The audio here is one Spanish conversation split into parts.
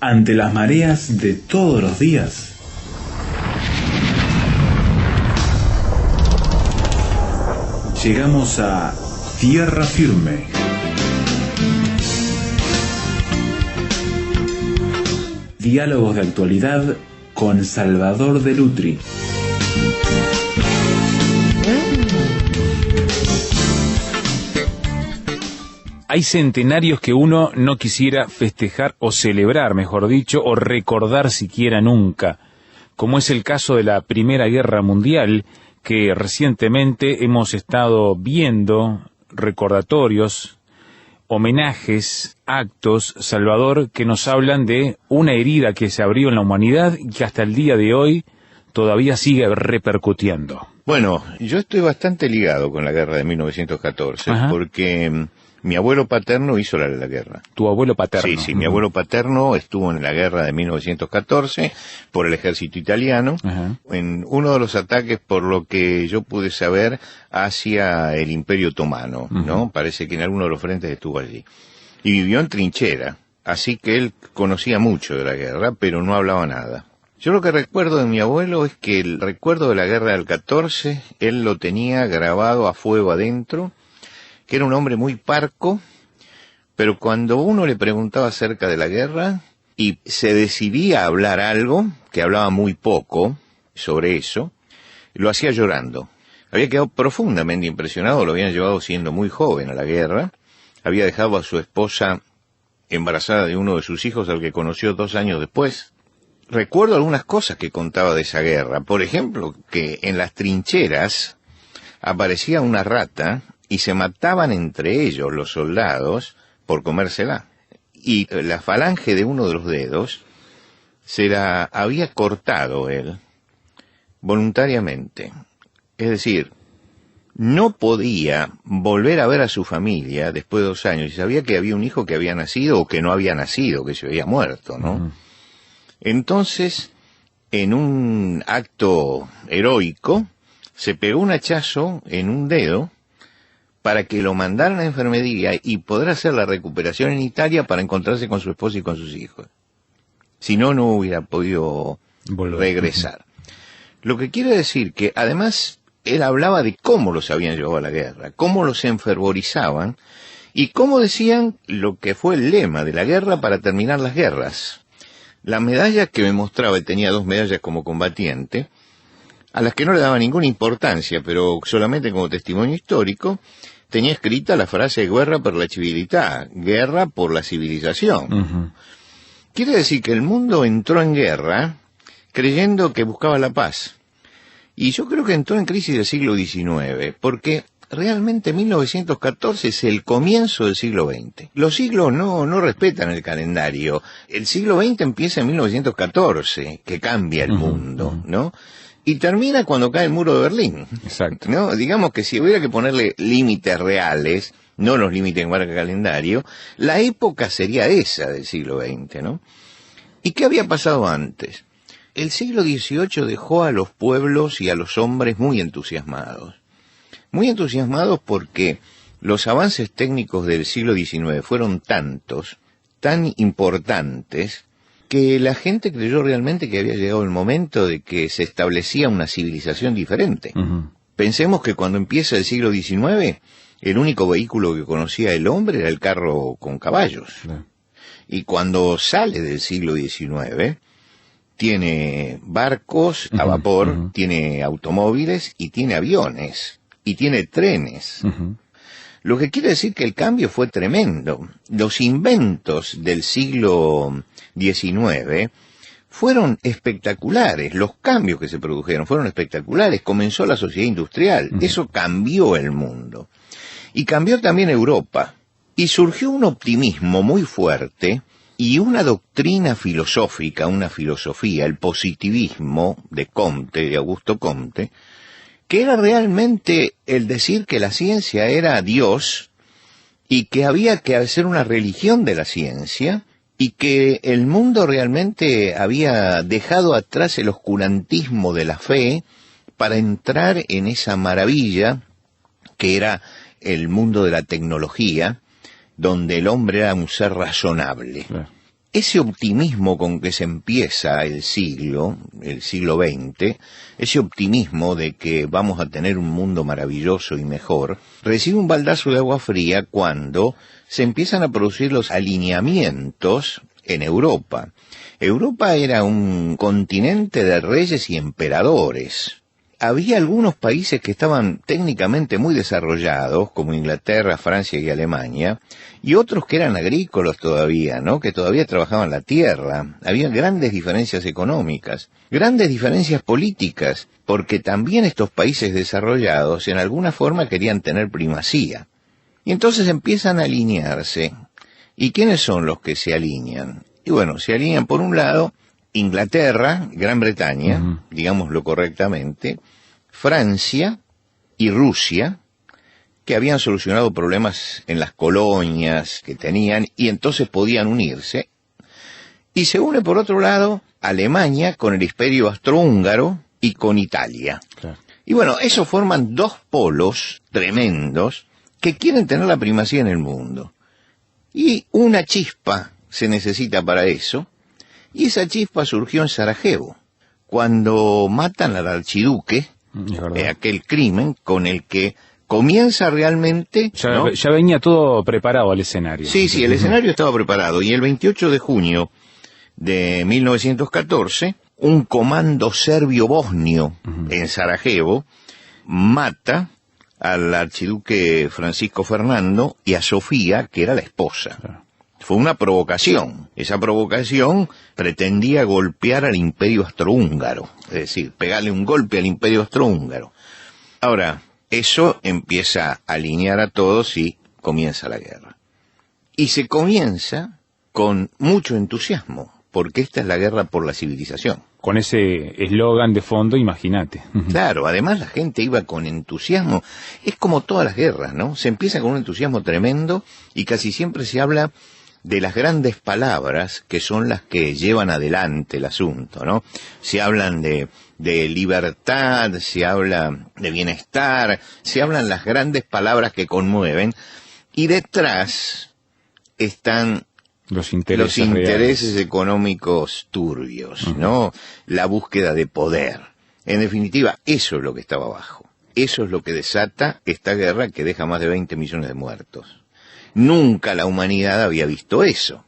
ante las mareas de todos los días. Llegamos a tierra firme. Diálogos de actualidad con Salvador de Lutri. Hay centenarios que uno no quisiera festejar o celebrar, mejor dicho, o recordar siquiera nunca, como es el caso de la Primera Guerra Mundial, que recientemente hemos estado viendo recordatorios, homenajes, actos, Salvador, que nos hablan de una herida que se abrió en la humanidad y que hasta el día de hoy todavía sigue repercutiendo. Bueno, yo estoy bastante ligado con la guerra de 1914, porque mi abuelo paterno hizo la guerra. ¿Tu abuelo paterno? Sí, mi abuelo paterno estuvo en la guerra de 1914 por el ejército italiano, en uno de los ataques, por lo que yo pude saber, hacia el Imperio Otomano, ¿no? Parece que en alguno de los frentes estuvo allí. Y vivió en trinchera, así que él conocía mucho de la guerra, pero no hablaba nada. Yo lo que recuerdo de mi abuelo es que el recuerdo de la guerra del 14, él lo tenía grabado a fuego adentro, que era un hombre muy parco, pero cuando uno le preguntaba acerca de la guerra y se decidía a hablar algo, que hablaba muy poco sobre eso, lo hacía llorando. Había quedado profundamente impresionado, lo habían llevado siendo muy joven a la guerra, había dejado a su esposa embarazada de uno de sus hijos, al que conoció 2 años después. Recuerdo algunas cosas que contaba de esa guerra, por ejemplo, que en las trincheras aparecía una rata y se mataban entre ellos los soldados por comérsela. Y la falange de uno de los dedos se la había cortado él voluntariamente. Es decir, no podía volver a ver a su familia después de 2 años y sabía que había un hijo que había nacido o que no había nacido, que se había muerto, ¿no? Entonces, en un acto heroico, se pegó un hachazo en un dedo para que lo mandaran a enfermería y poder hacer la recuperación en Italia para encontrarse con su esposa y con sus hijos. Si no, no hubiera podido regresar. Lo que quiere decir que, además, él hablaba de cómo los habían llevado a la guerra, cómo los enfervorizaban y cómo decían lo que fue el lema de la guerra para terminar las guerras. La medalla que me mostraba, y tenía 2 medallas como combatiente, a las que no le daba ninguna importancia, pero solamente como testimonio histórico, tenía escrita la frase guerra per la civiltà, guerra por la civilización. Quiere decir que el mundo entró en guerra creyendo que buscaba la paz. Y yo creo que entró en crisis del siglo XIX, porque realmente 1914 es el comienzo del siglo XX. Los siglos no respetan el calendario. El siglo XX empieza en 1914, que cambia el mundo, ¿no? Y termina cuando cae el muro de Berlín. Exacto. ¿No? Digamos que si hubiera que ponerle límites reales, no los límites que marca el calendario, la época sería esa del siglo XX, ¿no? ¿Y qué había pasado antes? El siglo XVIII dejó a los pueblos y a los hombres muy entusiasmados. Muy entusiasmados porque los avances técnicos del siglo XIX fueron tantos, tan importantes, que la gente creyó realmente que había llegado el momento de que se establecía una civilización diferente. Pensemos que cuando empieza el siglo XIX, el único vehículo que conocía el hombre era el carro con caballos. Y cuando sale del siglo XIX, tiene barcos a vapor, tiene automóviles y tiene aviones, y tiene trenes. Lo que quiere decir que el cambio fue tremendo. Los inventos del siglo XIX fueron espectaculares, los cambios que se produjeron fueron espectaculares, comenzó la sociedad industrial, eso cambió el mundo. Y cambió también Europa, y surgió un optimismo muy fuerte y una doctrina filosófica, una filosofía, el positivismo de Comte, de Augusto Comte, que era realmente el decir que la ciencia era Dios y que había que hacer una religión de la ciencia y que el mundo realmente había dejado atrás el oscurantismo de la fe para entrar en esa maravilla que era el mundo de la tecnología, donde el hombre era un ser razonable. ese optimismo con que se empieza el siglo XX, ese optimismo de que vamos a tener un mundo maravilloso y mejor, recibe un baldazo de agua fría cuando se empiezan a producir los alineamientos en Europa. Europa era un continente de reyes y emperadores. Había algunos países que estaban técnicamente muy desarrollados, como Inglaterra, Francia y Alemania, y otros que eran agrícolas todavía, ¿no? Que todavía trabajaban la tierra. Había grandes diferencias económicas, grandes diferencias políticas, porque también estos países desarrollados en alguna forma querían tener primacía. Y entonces empiezan a alinearse. ¿Y quiénes son los que se alinean? Y bueno, se alinean por un lado Inglaterra, Gran Bretaña, digámoslo correctamente, Francia y Rusia, que habían solucionado problemas en las colonias que tenían y entonces podían unirse. Y se une por otro lado Alemania con el Imperio Austrohúngaro y con Italia. Claro. Y bueno, esos forman dos polos tremendos que quieren tener la primacía en el mundo. Y una chispa se necesita para eso. Y esa chispa surgió en Sarajevo, cuando matan al archiduque, aquel crimen con el que comienza realmente... Ya venía todo preparado al escenario. Sí, el escenario estaba preparado, y el 28 de junio de 1914, un comando serbio-bosnio en Sarajevo mata al archiduque Francisco Fernando y a Sofía, que era la esposa. Claro. Fue una provocación. Esa provocación pretendía golpear al Imperio Austrohúngaro, es decir, pegarle un golpe al Imperio Austrohúngaro. Ahora, eso empieza a alinear a todos y comienza la guerra. Y se comienza con mucho entusiasmo, porque esta es la guerra por la civilización. Con ese eslogan de fondo, imagínate. Claro, además la gente iba con entusiasmo. Es como todas las guerras, ¿no? Se empieza con un entusiasmo tremendo y casi siempre se habla de las grandes palabras que son las que llevan adelante el asunto, ¿no? Se hablan de libertad, se habla de bienestar, se hablan las grandes palabras que conmueven, y detrás están los intereses económicos turbios, ¿no? La búsqueda de poder. En definitiva, eso es lo que estaba abajo. Eso es lo que desata esta guerra que deja más de 20 millones de muertos. Nunca la humanidad había visto eso.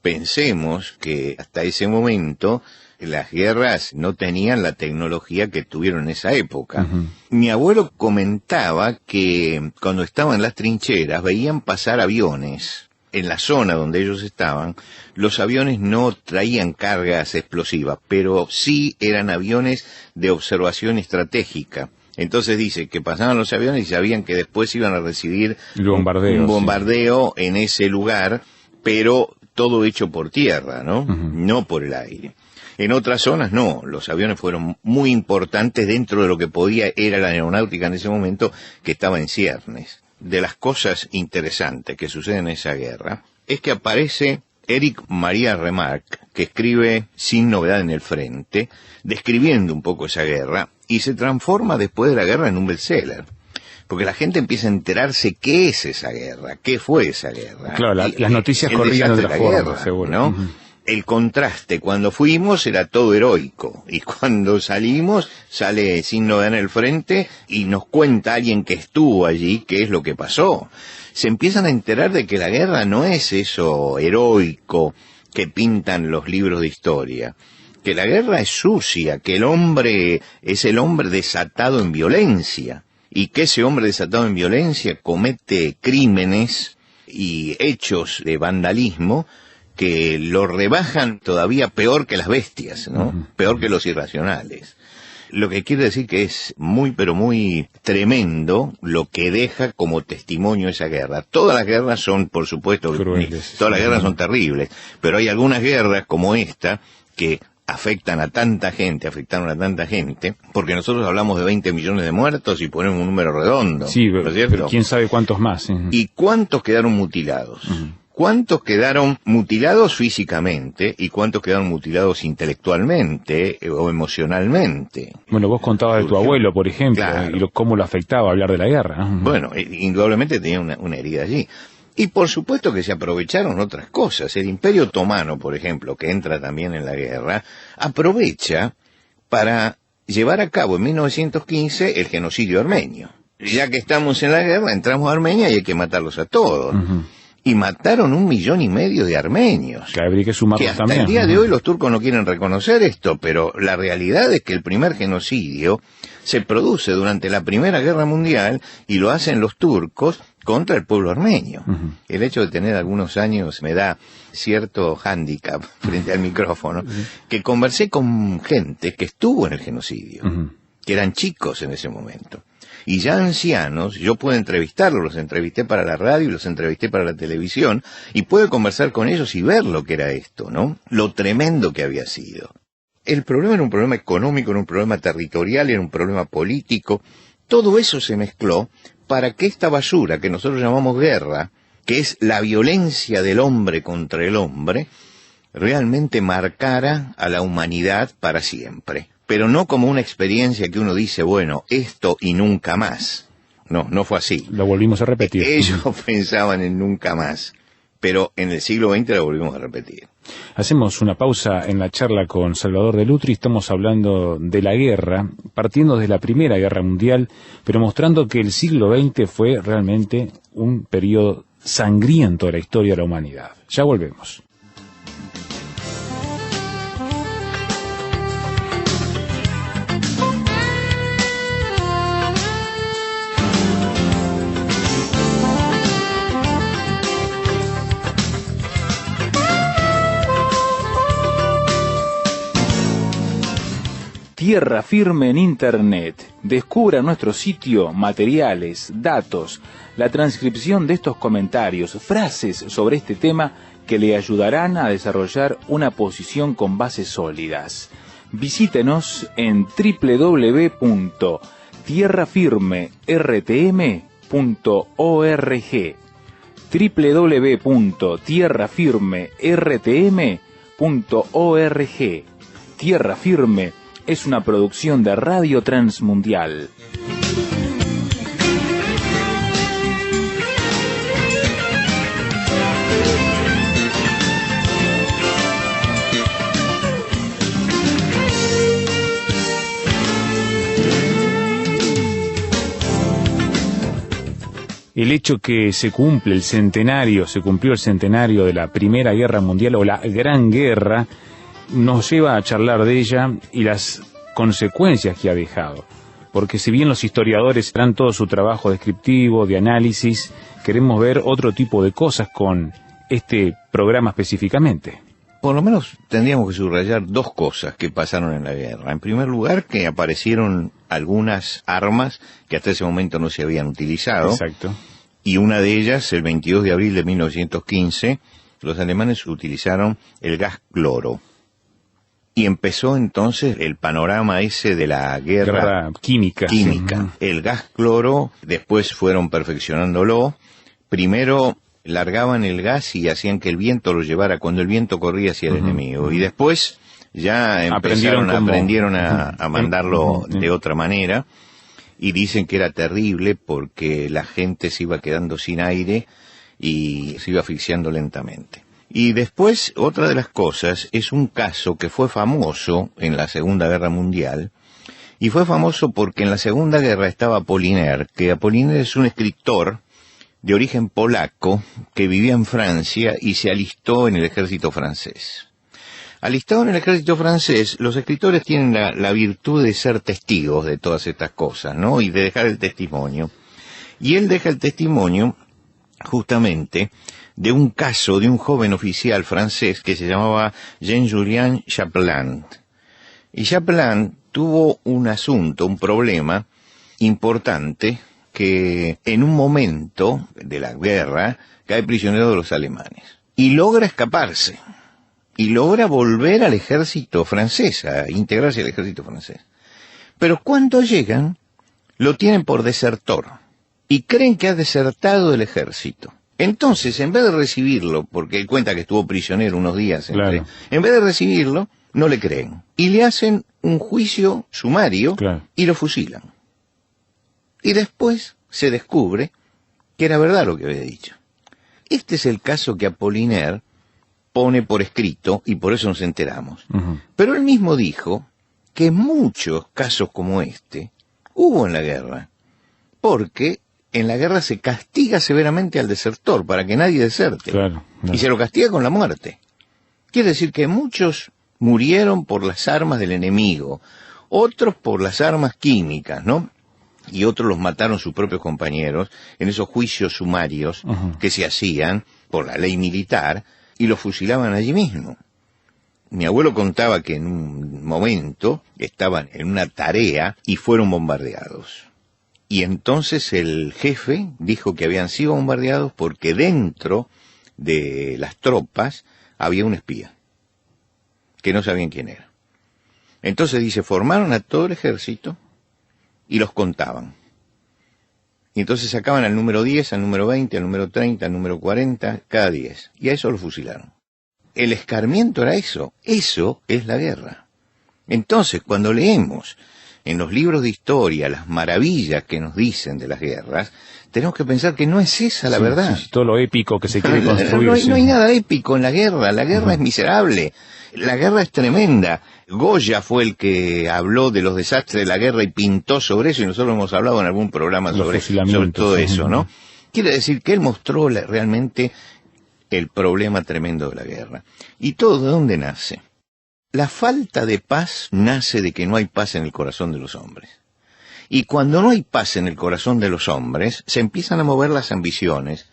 Pensemos que hasta ese momento las guerras no tenían la tecnología que tuvieron en esa época. Mi abuelo comentaba que cuando estaban en las trincheras veían pasar aviones. En la zona donde ellos estaban, los aviones no traían cargas explosivas, pero sí eran aviones de observación estratégica. Entonces dice que pasaban los aviones y sabían que después iban a recibir un bombardeo en ese lugar, pero todo hecho por tierra, ¿no? No por el aire. En otras zonas no, los aviones fueron muy importantes dentro de lo que era la aeronáutica en ese momento, que estaba en ciernes. De las cosas interesantes que suceden en esa guerra es que aparece Erich Maria Remarque, que escribe Sin novedad en el frente, describiendo un poco esa guerra, y se transforma después de la guerra en un bestseller. Porque la gente empieza a enterarse qué es esa guerra, qué fue esa guerra. Claro, las noticias corrían de otra forma, seguro. ¿No? El contraste, cuando fuimos era todo heroico, y cuando salimos sale Sin novedad en el frente y nos cuenta alguien que estuvo allí qué es lo que pasó. Se empiezan a enterar de que la guerra no es eso heroico que pintan los libros de historia, que la guerra es sucia, que el hombre es el hombre desatado en violencia, y que ese hombre desatado en violencia comete crímenes y hechos de vandalismo que lo rebajan todavía peor que las bestias, ¿no? Peor que los irracionales. Lo que quiere decir que es muy, pero muy tremendo lo que deja como testimonio esa guerra. Todas las guerras son, por supuesto, crueles. Todas las guerras son terribles, pero hay algunas guerras como esta que afectaron a tanta gente, porque nosotros hablamos de 20 millones de muertos y ponemos un número redondo. Sí, ¿no es cierto? Pero quién sabe cuántos más. ¿Y cuántos quedaron mutilados? ¿Cuántos quedaron mutilados físicamente y cuántos quedaron mutilados intelectualmente o emocionalmente? Bueno, vos contabas de tu abuelo, por ejemplo, claro, y cómo lo afectaba hablar de la guerra. Bueno, indudablemente tenía una herida allí. Y por supuesto que se aprovecharon otras cosas. El Imperio Otomano, por ejemplo, que entra también en la guerra, aprovecha para llevar a cabo en 1915 el genocidio armenio. Ya que estamos en la guerra, entramos a Armenia y hay que matarlos a todos. Y mataron 1,5 millones de armenios. Que habría que sumarlos hasta también. El día de hoy los turcos no quieren reconocer esto, pero la realidad es que el primer genocidio se produce durante la Primera Guerra Mundial y lo hacen los turcos contra el pueblo armenio. El hecho de tener algunos años me da cierto hándicap frente al micrófono, que conversé con gente que estuvo en el genocidio, que eran chicos en ese momento. Y ya ancianos, yo puedo entrevistarlos, los entrevisté para la radio y los entrevisté para la televisión, y puedo conversar con ellos y ver lo que era esto, ¿no? Lo tremendo que había sido. El problema era un problema económico, era un problema territorial, era un problema político. Todo eso se mezcló para que esta basura que nosotros llamamos guerra, que es la violencia del hombre contra el hombre, realmente marcara a la humanidad para siempre. Pero no como una experiencia que uno dice, bueno, esto y nunca más. No, no fue así. Lo volvimos a repetir. Ellos pensaban en nunca más, pero en el siglo XX lo volvimos a repetir. Hacemos una pausa en la charla con Salvador de Lutri. Estamos hablando de la guerra, partiendo de la Primera Guerra Mundial, pero mostrando que el siglo XX fue realmente un periodo sangriento de la historia de la humanidad. Ya volvemos. Tierra Firme en Internet. Descubra nuestro sitio, materiales, datos, la transcripción de estos comentarios, frases sobre este tema que le ayudarán a desarrollar una posición con bases sólidas. Visítenos en www.tierrafirmertm.org www.tierrafirmertm.org. Tierra Firme es una producción de Radio Transmundial. El hecho que se cumplió el centenario de la Primera Guerra Mundial o la Gran Guerra, nos lleva a charlar de ella y las consecuencias que ha dejado. Porque si bien los historiadores harán todo su trabajo descriptivo, de análisis, queremos ver otro tipo de cosas con este programa específicamente. Por lo menos tendríamos que subrayar dos cosas que pasaron en la guerra. En primer lugar, que aparecieron algunas armas que hasta ese momento no se habían utilizado. Exacto. Y una de ellas, el 22 de abril de 1915, los alemanes utilizaron el gas cloro. Y empezó entonces el panorama ese de la guerra química. Sí. El gas cloro, después fueron perfeccionándolo. Primero largaban el gas y hacían que el viento lo llevara cuando el viento corría hacia el enemigo. Y después ya aprendieron a mandarlo de otra manera. Y dicen que era terrible porque la gente se iba quedando sin aire y se iba asfixiando lentamente. Y después, otra de las cosas, es un caso que fue famoso en la Segunda Guerra Mundial, y fue famoso porque en la Segunda Guerra estaba Apollinaire, que Apollinaire es un escritor de origen polaco que vivía en Francia y se alistó en el ejército francés. Alistado en el ejército francés, los escritores tienen la virtud de ser testigos de todas estas cosas, ¿no? Y de dejar el testimonio. Y él deja el testimonio, justamente, de un caso de un joven oficial francés que se llamaba Jean-Julien Chapelain. Y Chapelain tuvo un asunto, un problema importante, que en un momento de la guerra cae prisionero de los alemanes. Y logra escaparse. Y logra volver al ejército francés, a integrarse al ejército francés. Pero cuando llegan, lo tienen por desertor. Y creen que ha desertado del ejército. Entonces, en vez de recibirlo, porque él cuenta que estuvo prisionero unos días, en vez de recibirlo, no le creen. Y le hacen un juicio sumario y lo fusilan. Y después se descubre que era verdad lo que había dicho. Este es el caso que Apollinaire pone por escrito y por eso nos enteramos. Pero él mismo dijo que muchos casos como este hubo en la guerra, porque en la guerra se castiga severamente al desertor para que nadie deserte. Claro. Y se lo castiga con la muerte. Quiere decir que muchos murieron por las armas del enemigo, otros por las armas químicas, ¿no? Y otros los mataron sus propios compañeros en esos juicios sumarios que se hacían por la ley militar y los fusilaban allí mismo. Mi abuelo contaba que en un momento estaban en una tarea y fueron bombardeados. Y entonces el jefe dijo que habían sido bombardeados porque dentro de las tropas había un espía, que no sabían quién era. Entonces dice, formaron a todo el ejército y los contaban. Y entonces sacaban al número 10, al número 20, al número 30, al número 40, cada 10. Y a eso lo fusilaron. El escarmiento era eso. Eso es la guerra. Entonces, cuando leemos en los libros de historia las maravillas que nos dicen de las guerras, tenemos que pensar que no es esa la verdad. Sí, todo lo épico que se quiere construir. No hay nada épico en la guerra. La guerra es miserable. La guerra es tremenda. Goya fue el que habló de los desastres de la guerra y pintó sobre eso, y nosotros hemos hablado en algún programa sobre todo eso, ¿no? Quiere decir que él mostró realmente el problema tremendo de la guerra. ¿Y todo de dónde nace? La falta de paz nace de que no hay paz en el corazón de los hombres. Y cuando no hay paz en el corazón de los hombres, se empiezan a mover las ambiciones,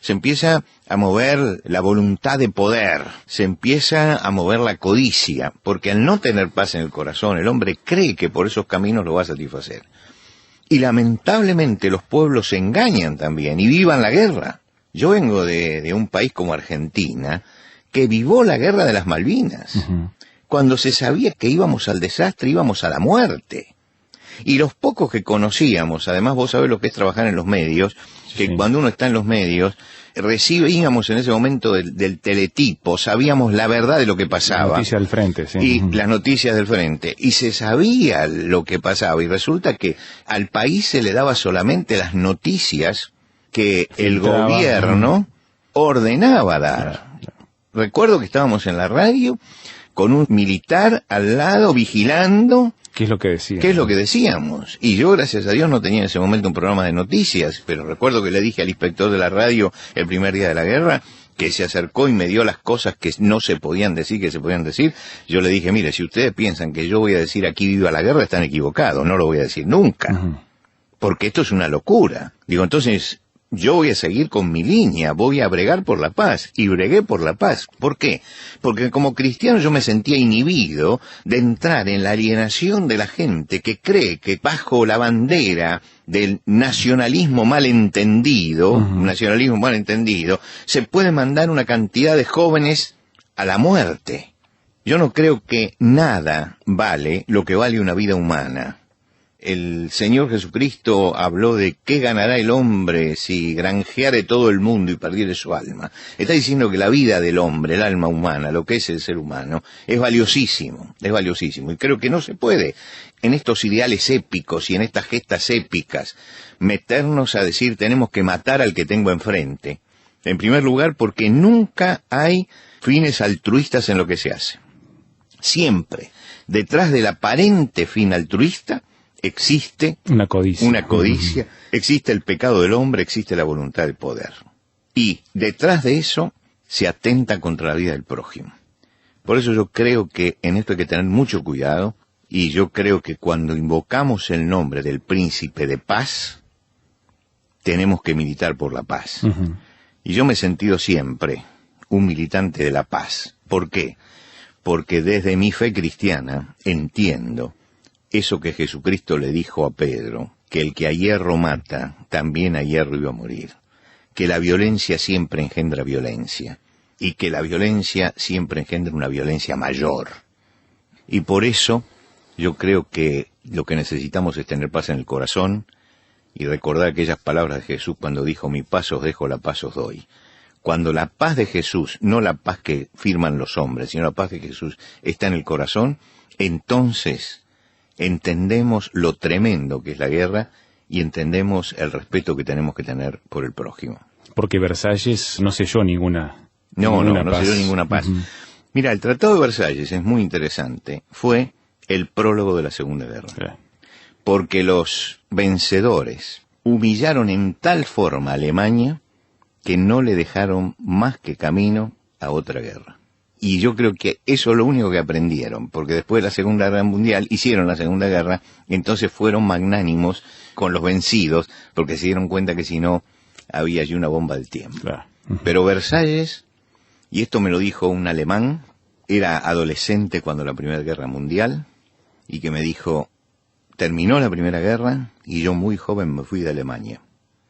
se empieza a mover la voluntad de poder, se empieza a mover la codicia, porque al no tener paz en el corazón, el hombre cree que por esos caminos lo va a satisfacer. Y lamentablemente los pueblos se engañan también y vivan la guerra. Yo vengo de un país como Argentina, que vivió la guerra de las Malvinas, cuando se sabía que íbamos al desastre, íbamos a la muerte. Y los pocos que conocíamos, además vos sabés lo que es trabajar en los medios, que cuando uno está en los medios, recibíamos en ese momento del teletipo, sabíamos la verdad de lo que pasaba. La noticia del frente, sí. Y las noticias del frente. Y se sabía lo que pasaba. Y resulta que al país se le daba solamente las noticias que el gobierno ordenaba dar. Recuerdo que estábamos en la radio con un militar al lado vigilando. ¿Qué es lo que decían? ¿Qué es lo que decíamos? Y yo, gracias a Dios, no tenía en ese momento un programa de noticias, pero recuerdo que le dije al inspector de la radio el primer día de la guerra, que se acercó y me dio las cosas que no se podían decir, que se podían decir. Yo le dije, mire, si ustedes piensan que yo voy a decir aquí viva la guerra, están equivocados, no lo voy a decir nunca. Porque esto es una locura. Digo, entonces, yo voy a seguir con mi línea, voy a bregar por la paz, y bregué por la paz. ¿Por qué? Porque como cristiano yo me sentía inhibido de entrar en la alienación de la gente que cree que bajo la bandera del nacionalismo malentendido, se puede mandar una cantidad de jóvenes a la muerte. Yo no creo que nada vale lo que vale una vida humana. El Señor Jesucristo habló de qué ganará el hombre si granjeare todo el mundo y perdiere su alma. Está diciendo que la vida del hombre, el alma humana, lo que es el ser humano, es valiosísimo. Y creo que no se puede, en estos ideales épicos y en estas gestas épicas, meternos a decir tenemos que matar al que tengo enfrente. En primer lugar, porque nunca hay fines altruistas en lo que se hace. Siempre, detrás del aparente fin altruista, existe una codicia, existe el pecado del hombre, existe la voluntad de poder. Y detrás de eso se atenta contra la vida del prójimo. Por eso yo creo que en esto hay que tener mucho cuidado, y yo creo que cuando invocamos el nombre del príncipe de paz, tenemos que militar por la paz. Y yo me he sentido siempre un militante de la paz. ¿Por qué? Porque desde mi fe cristiana entiendo eso que Jesucristo le dijo a Pedro, que el que a hierro mata, también a hierro iba a morir, que la violencia siempre engendra violencia, y que la violencia siempre engendra una violencia mayor. Y por eso yo creo que lo que necesitamos es tener paz en el corazón, y recordar aquellas palabras de Jesús cuando dijo, mi paz os dejo, la paz os doy. Cuando la paz de Jesús, no la paz que firman los hombres, sino la paz de Jesús está en el corazón, entonces entendemos lo tremendo que es la guerra y entendemos el respeto que tenemos que tener por el prójimo. Porque Versalles no selló ninguna No paz. selló ninguna paz. Mira, el Tratado de Versalles es muy interesante. Fue el prólogo de la Segunda Guerra. Sí. Porque los vencedores humillaron en tal forma a Alemania que no le dejaron más que camino a otra guerra. Y yo creo que eso es lo único que aprendieron, porque después de la Segunda Guerra Mundial hicieron la Segunda Guerra, entonces fueron magnánimos con los vencidos, porque se dieron cuenta que si no, había allí una bomba del tiempo. Claro. Pero Versalles, y esto me lo dijo un alemán, era adolescente cuando la Primera Guerra Mundial, y que me dijo, terminó la Primera Guerra, y yo muy joven me fui de Alemania,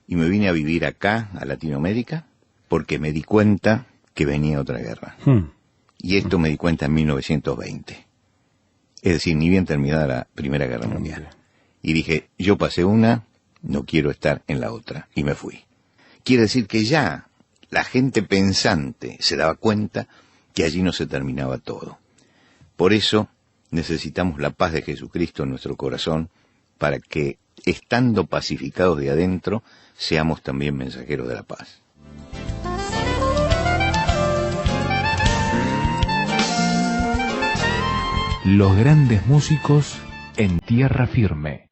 y me vine a vivir acá, a Latinoamérica, porque me di cuenta que venía otra guerra. Y esto me di cuenta en 1920. Es decir, ni bien terminada la Primera Guerra Mundial. Y dije, yo pasé una, no quiero estar en la otra. Y me fui. Quiere decir que ya la gente pensante se daba cuenta que allí no se terminaba todo. Por eso necesitamos la paz de Jesucristo en nuestro corazón para que, estando pacificados de adentro, seamos también mensajeros de la paz. Los grandes músicos en tierra firme.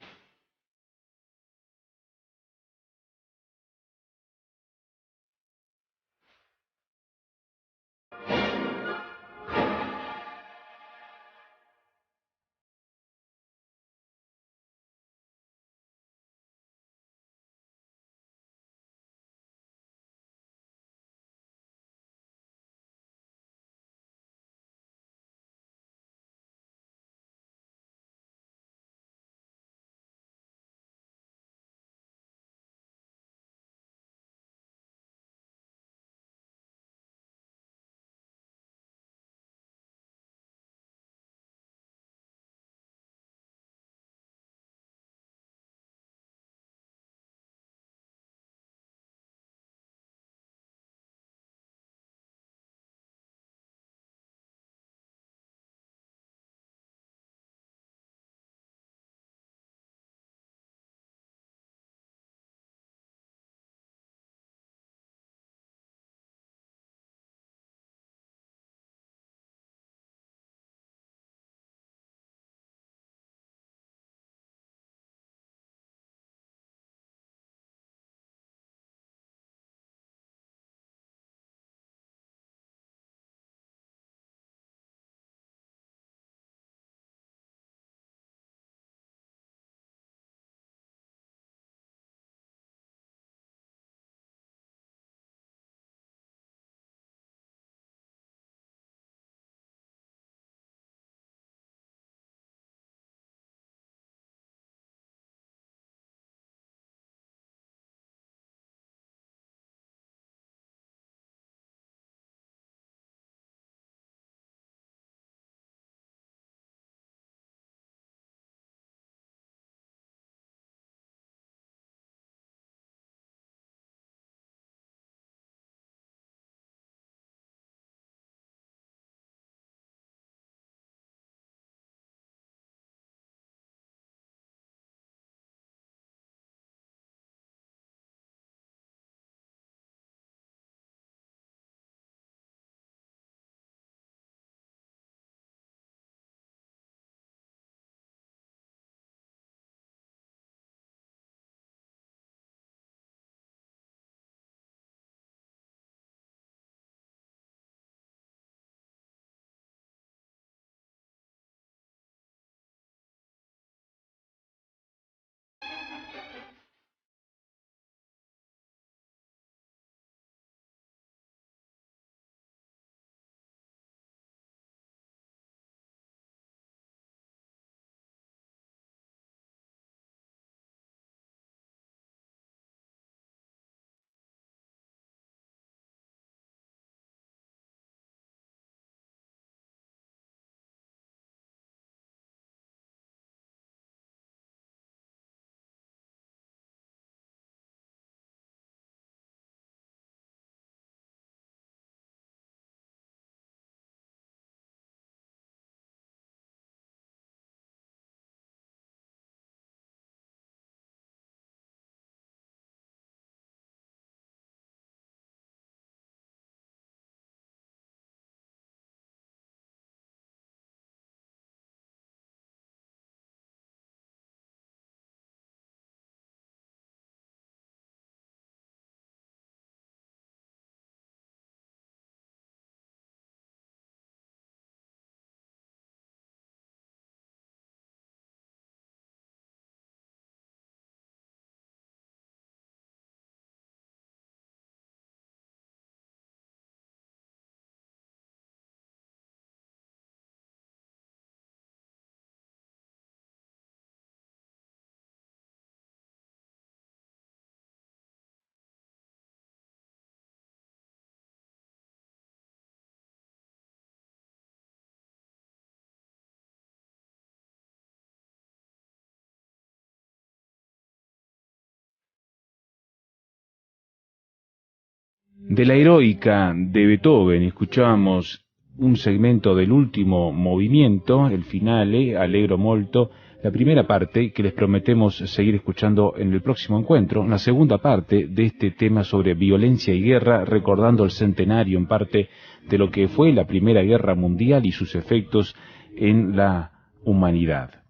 De la heroica de Beethoven escuchábamos un segmento del último movimiento, el finale, Allegro molto, la primera parte que les prometemos seguir escuchando en el próximo encuentro, la segunda parte de este tema sobre violencia y guerra, recordando el centenario en parte de lo que fue la Primera Guerra Mundial y sus efectos en la humanidad.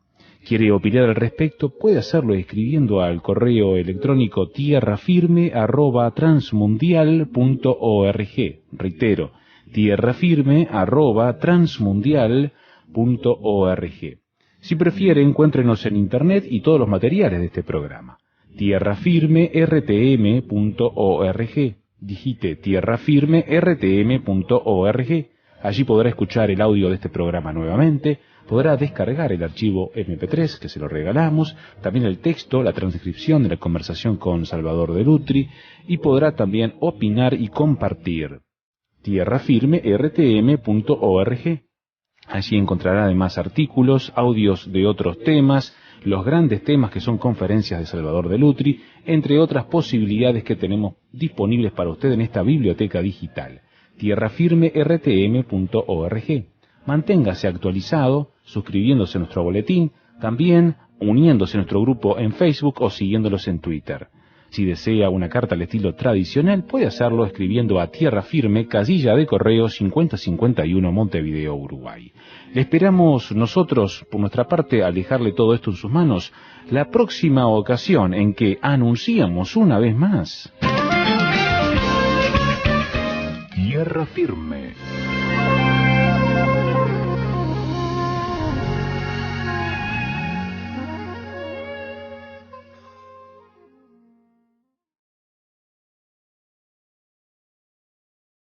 ¿Quiere opinar al respecto? Puede hacerlo escribiendo al correo electrónico tierrafirme@transmundial.org. Reitero, tierrafirme@transmundial.org. Si prefiere, encuéntrenos en Internet y todos los materiales de este programa. tierrafirme.rtm.org. Digite tierrafirme.rtm.org. Allí podrá escuchar el audio de este programa nuevamente, podrá descargar el archivo MP3 que se lo regalamos, también el texto, la transcripción de la conversación con Salvador de Lutri, y podrá también opinar y compartir. tierrafirme.rtm.org. Allí encontrará además artículos, audios de otros temas, los grandes temas que son conferencias de Salvador de Lutri, entre otras posibilidades que tenemos disponibles para usted en esta biblioteca digital. tierrafirme.rtm.org. Manténgase actualizado, suscribiéndose a nuestro boletín, también uniéndose a nuestro grupo en Facebook o siguiéndolos en Twitter. Si desea una carta al estilo tradicional, puede hacerlo escribiendo a Tierra Firme, casilla de correo 5051, Montevideo, Uruguay. Le esperamos nosotros, por nuestra parte, al dejarle todo esto en sus manos, la próxima ocasión en que anunciamos una vez más. Tierra Firme.